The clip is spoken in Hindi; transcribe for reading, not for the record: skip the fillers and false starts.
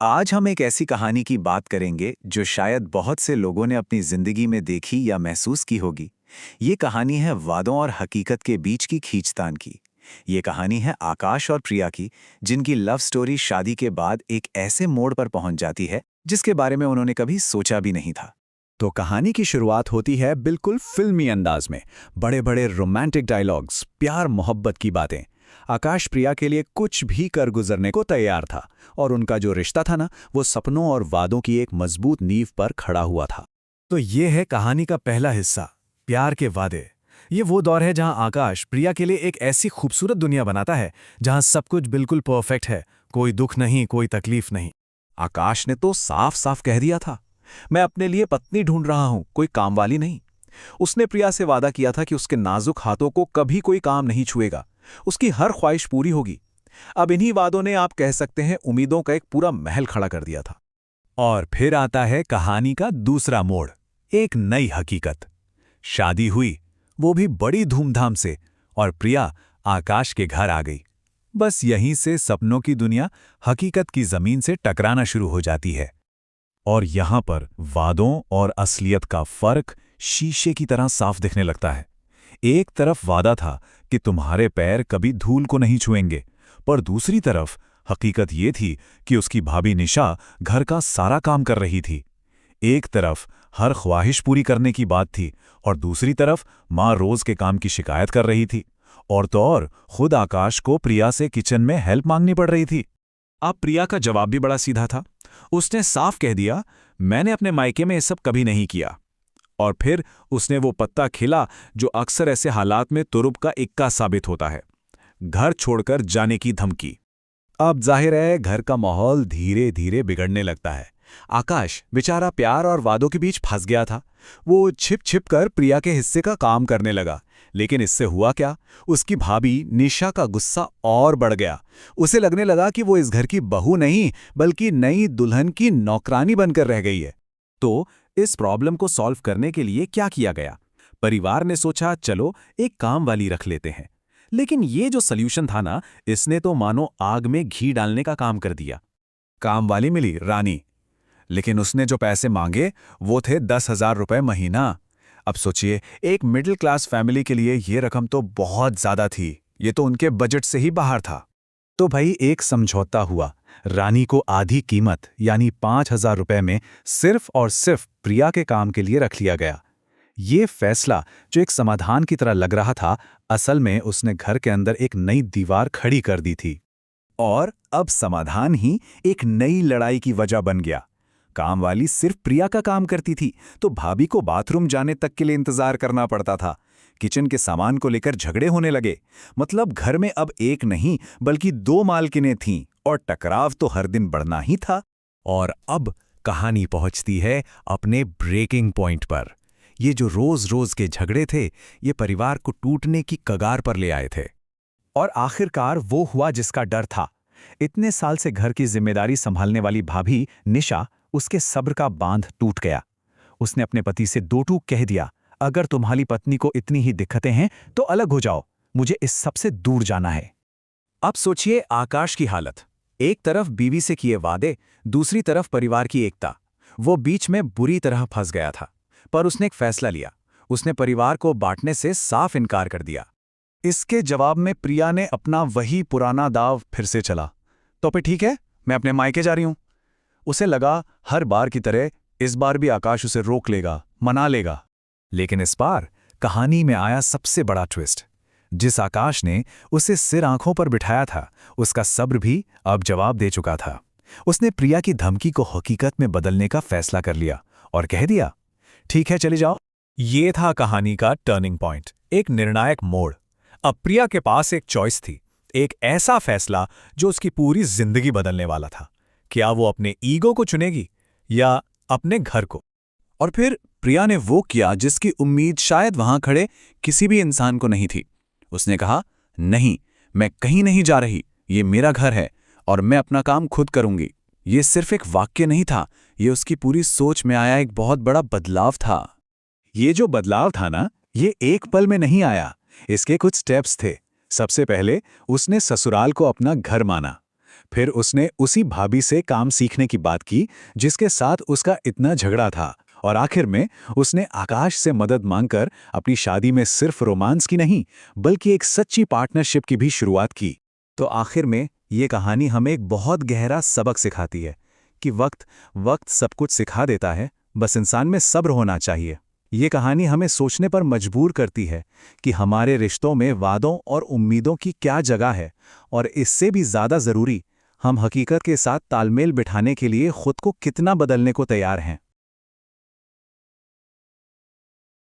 आज हम एक ऐसी कहानी की बात करेंगे जो शायद बहुत से लोगों ने अपनी जिंदगी में देखी या महसूस की होगी। ये कहानी है वादों और हकीकत के बीच की खींचतान की। ये कहानी है आकाश और प्रिया की, जिनकी लव स्टोरी शादी के बाद एक ऐसे मोड़ पर पहुंच जाती है जिसके बारे में उन्होंने कभी सोचा भी नहीं था। तो कहानी की शुरुआत होती है बिल्कुल फिल्मी अंदाज में। बड़े बड़े रोमांटिक डायलॉग्स, प्यार मोहब्बत की बातें। आकाश प्रिया के लिए कुछ भी कर गुजरने को तैयार था और उनका जो रिश्ता था ना, वो सपनों और वादों की एक मजबूत नींव पर खड़ा हुआ था। तो ये है कहानी का पहला हिस्सा, प्यार के वादे। ये वो दौर है जहां आकाश प्रिया के लिए एक ऐसी खूबसूरत दुनिया बनाता है जहां सब कुछ बिल्कुल परफेक्ट है, कोई दुख नहीं, कोई तकलीफ नहीं। आकाश ने तो साफ साफ कह दिया था, मैं अपने लिए पत्नी ढूंढ रहा हूं, कोई काम वाली नहीं। उसने प्रिया से वादा किया था कि उसके नाजुक हाथों को कभी कोई काम नहीं छुएगा, उसकी हर ख्वाहिश पूरी होगी। अब इन्हीं वादों ने, आप कह सकते हैं, उम्मीदों का एक पूरा महल खड़ा कर दिया था। और फिर आता है कहानी का दूसरा मोड़, एक नई हकीकत। शादी हुई, वो भी बड़ी धूमधाम से, और प्रिया आकाश के घर आ गई। बस यहीं से सपनों की दुनिया हकीकत की जमीन से टकराना शुरू हो जाती है। और यहां पर वादों और असलियत का फर्क शीशे की तरह साफ दिखने लगता है। एक तरफ वादा था कि तुम्हारे पैर कभी धूल को नहीं छुएंगे, पर दूसरी तरफ हकीकत ये थी कि उसकी भाभी निशा घर का सारा काम कर रही थी। एक तरफ हर ख्वाहिश पूरी करने की बात थी और दूसरी तरफ माँ रोज के काम की शिकायत कर रही थी। और तो और खुद आकाश को प्रिया से किचन में हेल्प मांगनी पड़ रही थी। अब प्रिया का जवाब भी बड़ा सीधा था। उसने साफ कह दिया, मैंने अपने मायके में ये सब कभी नहीं किया। और फिर उसने वो पत्ता खिला जो अक्सर ऐसे हालात में तुरुप का इक्का साबित होता है, घर छोड़कर जाने की धमकी। अब जाहिर है घर का माहौल धीरे धीरे बिगड़ने लगता है। आकाश बेचारा प्यार और वादों के बीच फंस गया था। वो छिप छिप कर प्रिया के हिस्से का काम करने लगा, लेकिन इससे हुआ क्या, उसकी भाभी निशा का गुस्सा और बढ़ गया। उसे लगने लगा कि वो इस घर की बहू नहीं बल्कि नई दुल्हन की नौकरानी बनकर रह गई है। तो इस प्रॉब्लम को सॉल्व करने के लिए क्या किया गया? परिवार ने सोचा, चलो एक काम वाली रख लेते हैं। लेकिन ये जो सल्यूशन था ना, इसने तो मानो आग में घी डालने का काम कर दिया। काम वाली मिली रानी, लेकिन उसने जो पैसे मांगे वो थे 10,000 रुपए महीना। अब सोचिए, एक मिडिल क्लास फैमिली के लिए ये रकम तो बहुत ज्यादा थी। ये तो उनके बजट से ही बाहर था। तो भाई एक समझौता हुआ। रानी को आधी कीमत यानी 5,000 रुपए में सिर्फ और सिर्फ प्रिया के काम के लिए रख लिया गया। ये फैसला जो एक समाधान की तरह लग रहा था, असल में उसने घर के अंदर एक नई दीवार खड़ी कर दी थी। और अब समाधान ही एक नई लड़ाई की वजह बन गया। काम वाली सिर्फ प्रिया का काम करती थी, तो भाभी को बाथरूम जाने तक के लिए इंतजार करना पड़ता था। किचन के सामान को लेकर झगड़े होने लगे। मतलब घर में अब एक नहीं बल्कि 2 मालकिनें थीं और टकराव तो हर दिन बढ़ना ही था। और अब कहानी पहुंचती है अपने ब्रेकिंग पॉइंट पर। ये जो रोज रोज के झगड़े थे, ये परिवार को टूटने की कगार पर ले आए थे। और आखिरकार वो हुआ जिसका डर था। इतने साल से घर की जिम्मेदारी संभालने वाली भाभी निशा, उसके सब्र का बांध टूट गया। उसने अपने पति से दो टूक कह दिया, अगर तुम्हारी पत्नी को इतनी ही दिक्कतें हैं तो अलग हो जाओ, मुझे इस सब से दूर जाना है। अब सोचिए आकाश की हालत। एक तरफ बीवी से किए वादे, दूसरी तरफ परिवार की एकता। वो बीच में बुरी तरह फंस गया था। पर उसने एक फैसला लिया। उसने परिवार को बांटने से साफ इनकार कर दिया। इसके जवाब में प्रिया ने अपना वही पुराना दाव फिर से चला, तो फिर ठीक है, मैं अपने मायके जा रही हूं। उसे लगा हर बार की तरह इस बार भी आकाश उसे रोक लेगा, मना लेगा। लेकिन इस बार कहानी में आया सबसे बड़ा ट्विस्ट। जिस आकाश ने उसे सिर आंखों पर बिठाया था, उसका सब्र भी अब जवाब दे चुका था। उसने प्रिया की धमकी को हकीकत में बदलने का फैसला कर लिया और कह दिया, ठीक है चले जाओ। ये था कहानी का टर्निंग पॉइंट, एक निर्णायक मोड़। अब प्रिया के पास एक चॉइस थी, एक ऐसा फैसला जो उसकी पूरी जिंदगी बदलने वाला था। क्या वो अपने ईगो को चुनेगी या अपने घर को? और फिर प्रिया ने वो किया जिसकी उम्मीद शायद वहां खड़े किसी भी इंसान को नहीं थी। उसने कहा, नहीं, मैं कहीं नहीं जा रही, ये मेरा घर है और मैं अपना काम खुद करूंगी। ये सिर्फ एक वाक्य नहीं था, ये उसकी पूरी सोच में आया एक बहुत बड़ा बदलाव था। ये जो बदलाव था ना, ये एक पल में नहीं आया, इसके कुछ स्टेप्स थे। सबसे पहले उसने ससुराल को अपना घर माना। फिर उसने उसी भाभी से काम सीखने की बात की जिसके साथ उसका इतना झगड़ा था, और आखिर में उसने आकाश से मदद मांगकर अपनी शादी में सिर्फ रोमांस की नहीं बल्कि एक सच्ची पार्टनरशिप की भी शुरुआत की। तो आखिर में ये कहानी हमें एक बहुत गहरा सबक सिखाती है कि वक्त सब कुछ सिखा देता है, बस इंसान में सब्र होना चाहिए। ये कहानी हमें सोचने पर मजबूर करती है कि हमारे रिश्तों में वादों और उम्मीदों की क्या जगह है, और इससे भी ज़्यादा ज़रूरी, हम हकीकत के साथ तालमेल बिठाने के लिए खुद को कितना बदलने को तैयार हैं।